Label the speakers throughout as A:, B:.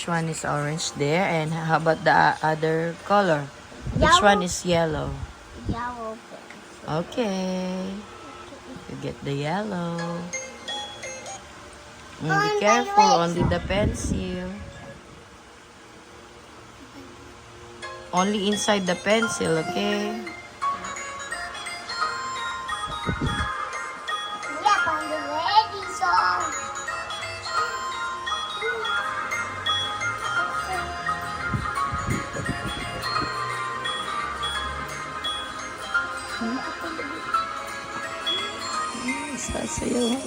A: Which one is orange there? And how about the other color? Which
B: Yellow.
A: one is yellow?
B: Yellow pencil.
A: Okay. You get the yellow. Be
B: On the
A: careful,
B: eraser.
A: only the pencil. Only inside the pencil, okay?
B: Yep, on the ready song.
A: Sasayaw.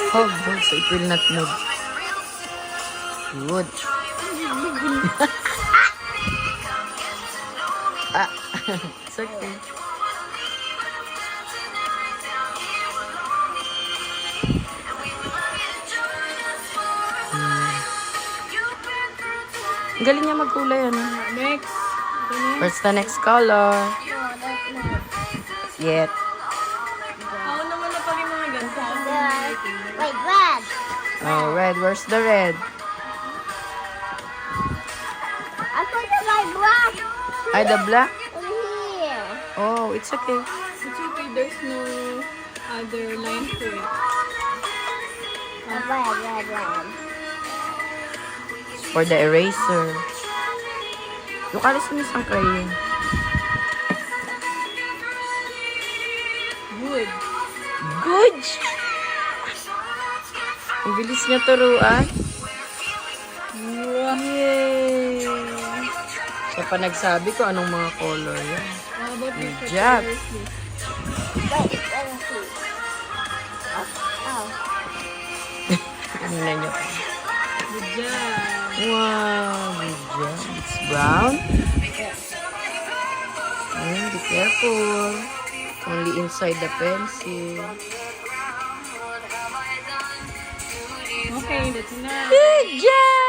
A: Hog, hog, so it will not move. Good. Ah, it's okay. Ang galing niya magkulay, ano?
C: Next.
A: What's the next color?
B: No, that's not.
A: Yet.
C: Ako naman na pa rin mga ganito.
B: Wait, red.
A: Oh, red. Where's the red?
B: I put it like black.
A: Ay, the black?
B: In here.
A: Oh, it's okay.
C: It's okay, there's no other line for it.
B: Red.
A: For the eraser. Yung kalis mo isang crayon.
C: Good.
A: Good! Ang bilis niya turuan. Yay! Siya pa nagsabi ko anong mga color yan.
C: How about
A: Good
C: this?
A: job.
C: Where's this?
B: Wait, let me see. Oh.
A: Tingnan niyo.
C: Good job.
A: Wow! Good job. It's brown. Be careful. Only inside the pencil.
C: Okay, that's enough.
A: Good job!